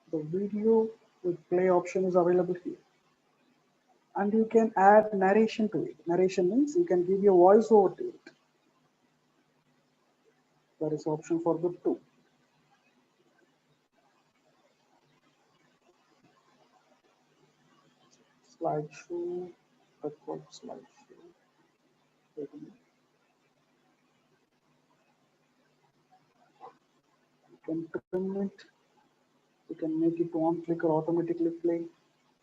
The video with play option is available here. And you can add narration to it. Narration means you can give your voice over to it. There is option for the two. Slideshow, record slideshow. Wait a minute. You can trim it. You can make it one click or automatically play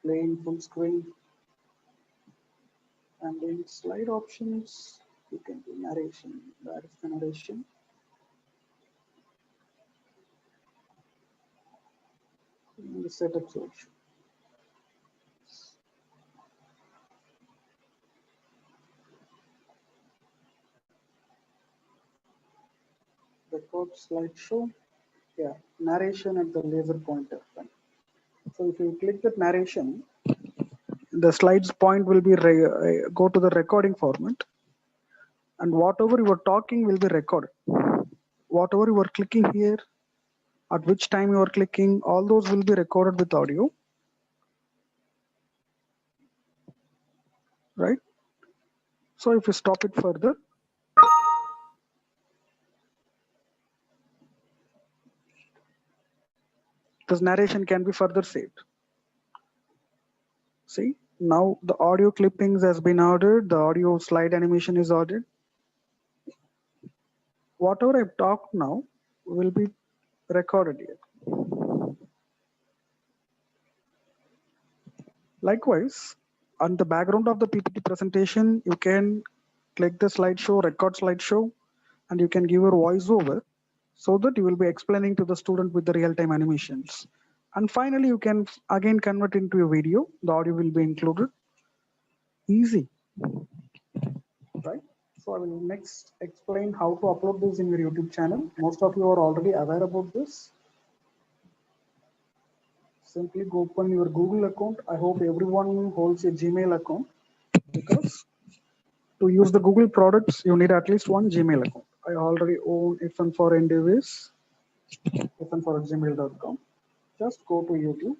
in full screen. And in slide options, you can do narration. That is the narration. In the setup section. Record slideshow. Yeah, narration at the laser pointer. Right? So if you click that narration, the slides point will be go to the recording format, and whatever you are talking will be recorded. Whatever you are clicking here, at which time you are clicking, all those will be recorded with audio, right? So if you stop it further, this narration can be further saved. See, now the audio clippings has been ordered, the audio slide animation is ordered. Whatever I've talked now will be recorded here. Likewise, on the background of the PPT presentation, you can click the slideshow, record slideshow, and you can give your voiceover so that you will be explaining to the student with the real-time animations. And finally, you can again convert into a video. The audio will be included. Easy, right? So I will next explain how to upload this in your YouTube channel. Most of you are already aware about this. Simply go open your Google account. I hope everyone holds a Gmail account, because to use the Google products, you need at least one Gmail account. I already own fn4ndavis, fn4@gmail.com. Just go to YouTube,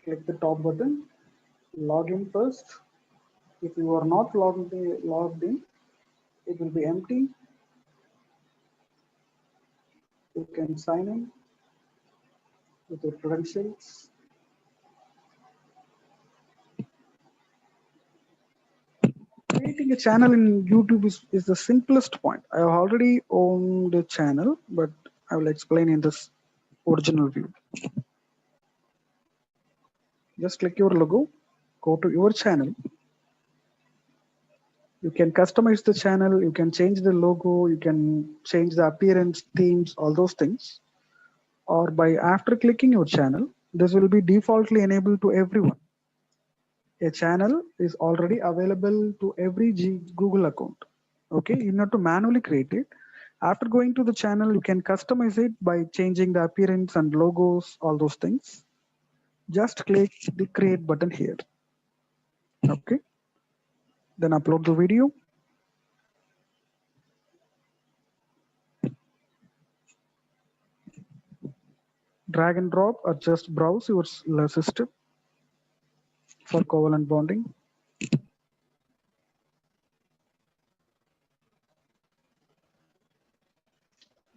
click the top button, log in first. If you are not logged in, it will be empty. You can sign in with your credentials. Creating a channel in YouTube is the simplest point. I already own the channel, but I will explain in this original view. Just click your logo, go to your channel. You can customize the channel, you can change the logo, you can change the appearance, themes, all those things. Or by after clicking your channel, this will be defaultly enabled to everyone. A channel is already available to every Google account. Okay, you need to manually create it. After going to the channel, you can customize it by changing the appearance and logos, all those things. Just click the create button here. Okay, then upload the video. Drag and drop or just browse your system for covalent bonding.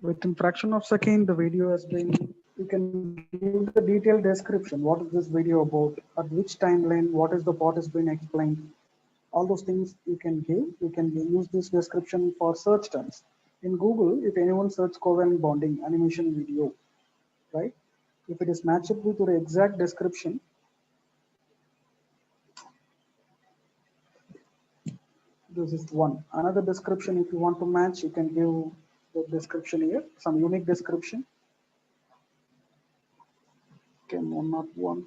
Within fraction of a second, the video has been, you can give the detailed description. What is this video about? At which timeline? What is the part has been explained? All those things you can give. You can use this description for search terms. In Google, if anyone search covalent bonding animation video, right? If it is matched with your exact description, this is one. Another description, if you want to match, you can give the description here, some unique description. Okay, 101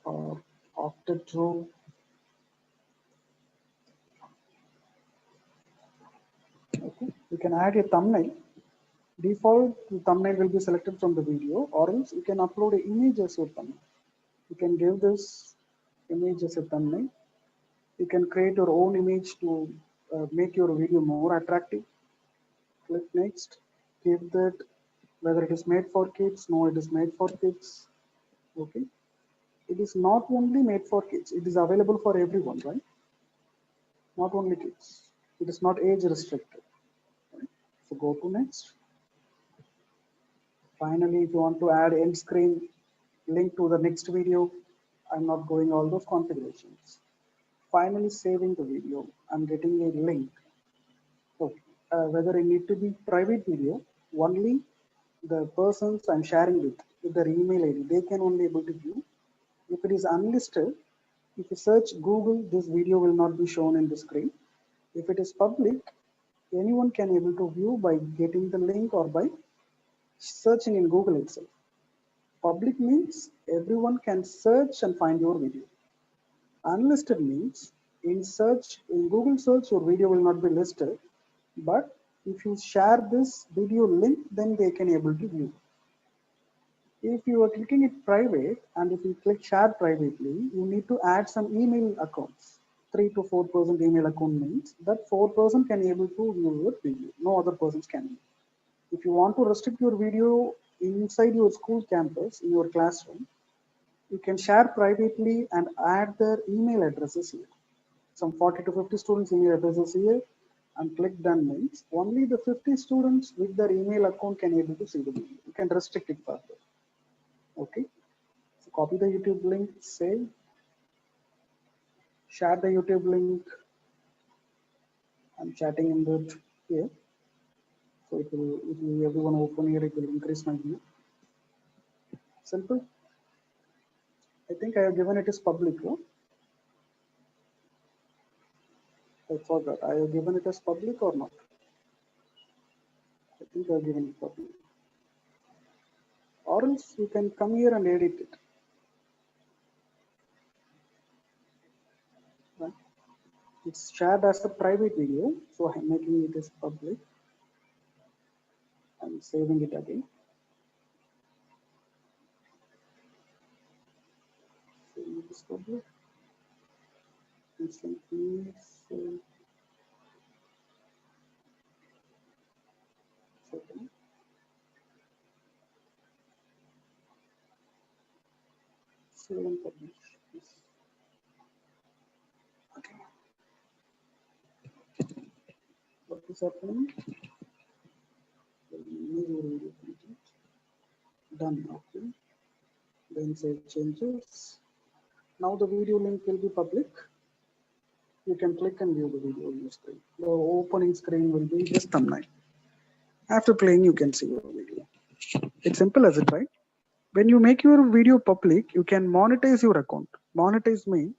or octet row. Okay, you can add a thumbnail. Default thumbnail will be selected from the video, or else you can upload an image as your thumbnail. You can give this image as a thumbnail. You can create your own image to make your video more attractive. Click next. Give that whether it is made for kids. No, it is made for kids. Okay. It is not only made for kids. It is available for everyone, right? Not only kids. It is not age restricted. Right? So go to next. Finally, if you want to add end screen link to the next video, I'm not going all those configurations. Finally, saving the video, I'm getting a link. So whether it need to be private video, only the persons I'm sharing with their email ID, they can only able to view. If it is unlisted, If you search Google, this video will not be shown in the screen. If it is public, anyone can able to view by getting the link or by searching in Google itself. Public means everyone can search and find your video. Unlisted means in Google search, your video will not be listed, but if you share this video link, then they can able to view. If you are clicking it private, and if you click share privately, you need to add some email accounts. 3 to 4% email account means that 4% can able to view your video. No other persons can. If you want to restrict your video inside your school campus, in your classroom, you can share privately and add their email addresses here. Some 40 to 50 students email addresses here, and click done means only the 50 students with their email account can able to see the video. You can restrict it further. Okay, so copy the YouTube link, save, share the YouTube link. I'm chatting in that here, so it will everyone open here, it will increase my view. Simple. I think I have given it as public. No? I forgot. I have given it as public or not? I think I have given it public. Or else you can come here and edit it. Right? It's shared as a private video, so I'm making it as public. I'm saving it again. Save it as public. Save and publish. Yes. Okay. What is happening? Done. Okay. Then save changes. Now the video link will be public. You can click and view the video on your screen. The opening screen will be just thumbnail. After playing, you can see your video. It's simple as it, right? When you make your video public, you can monetize your account. Monetize means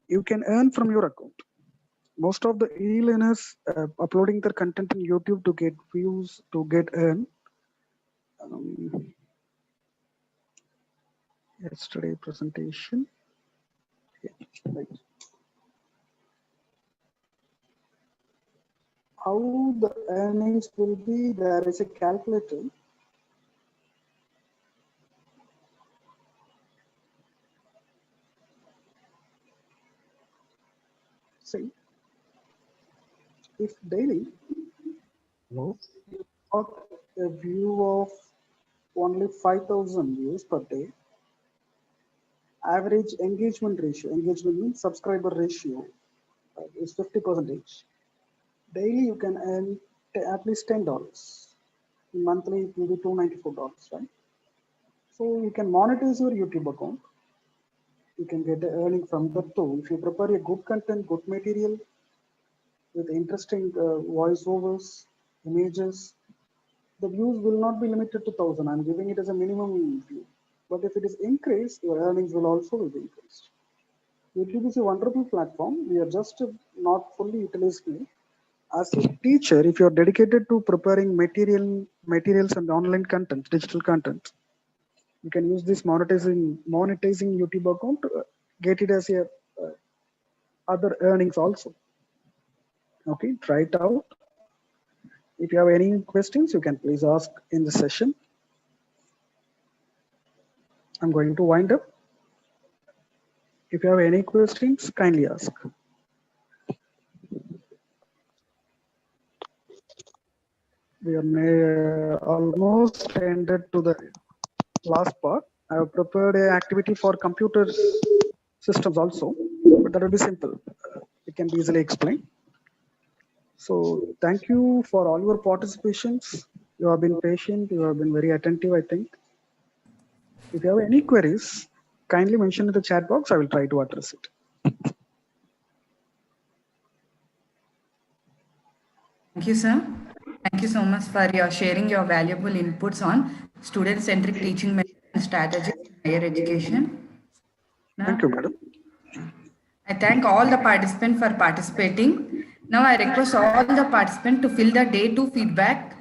you can earn from your account. Most of the e-learners uploading their content in YouTube to get views, to get earn. Yesterday presentation. Yeah, right. How the earnings will be, there is a calculator. See, if daily you got a view of only 5,000 views per day, average engagement ratio, engagement means subscriber ratio, is 50%. Daily you can earn at least $10. Monthly it will be $294, right? So you can monetize your YouTube account. You can get the earning from that too. If you prepare a good content, good material with interesting voiceovers, images, the views will not be limited to 1,000. I'm giving it as a minimum view. But if it is increased, your earnings will also be increased. YouTube is a wonderful platform. We are just not fully utilizing it. As a teacher, if you are dedicated to preparing materials and online content, digital content, you can use this monetizing YouTube account to get it as a other earnings also. Okay, try it out. If you have any questions, you can please ask in the session. I'm going to wind up. If you have any questions, kindly ask. We are almost ended to the last part. I have prepared an activity for computer systems also, but that will be simple. It can be easily explained. So thank you for all your participations. You have been patient. You have been very attentive, I think. If you have any queries, kindly mention in the chat box. I will try to address it. Thank you, sir. Thank you so much for your sharing your valuable inputs on student-centric teaching methods and strategies in higher education. Thank you, madam. I thank all the participants for participating. Now I request all the participants to fill the day 2 feedback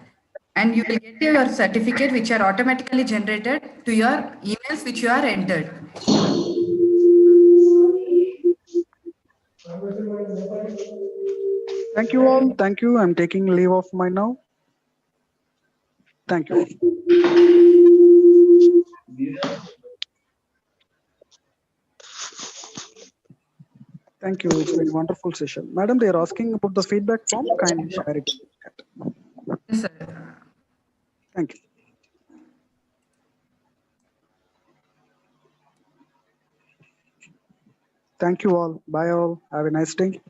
and you will get your certificate which are automatically generated to your emails which you are entered. Thank you all. Thank you. I'm taking leave of my now. Thank you. Thank you. It's been a wonderful session. Madam, they are asking about the feedback form. Kindly share it. Yes, sir. Thank you. Thank you all. Bye all. Have a nice day.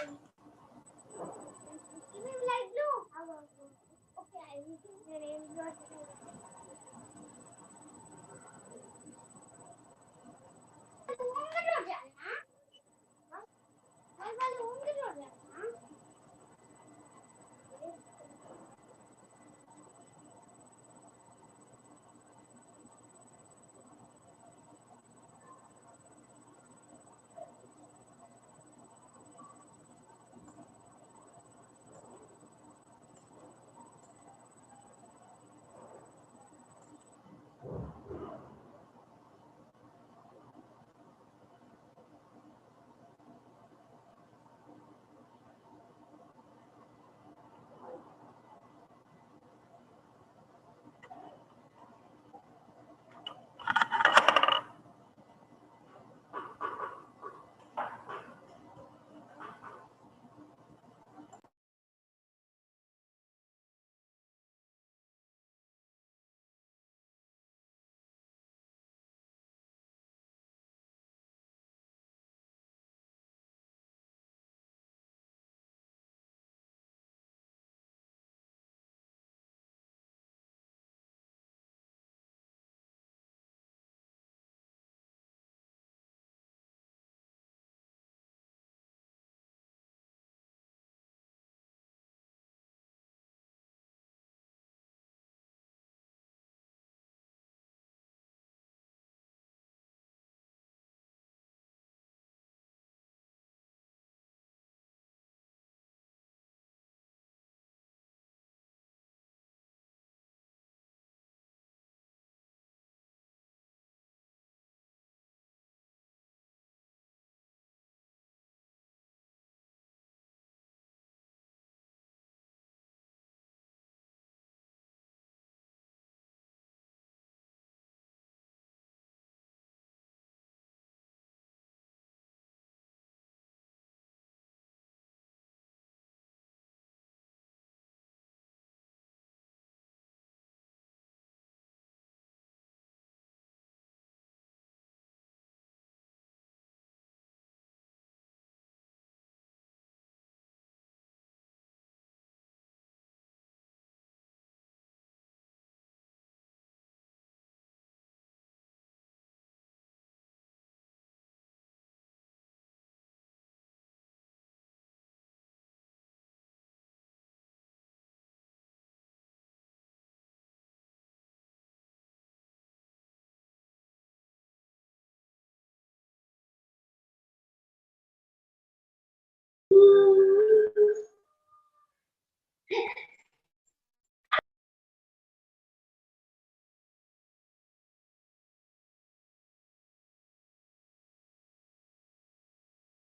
Light blue. Okay, I will take the name.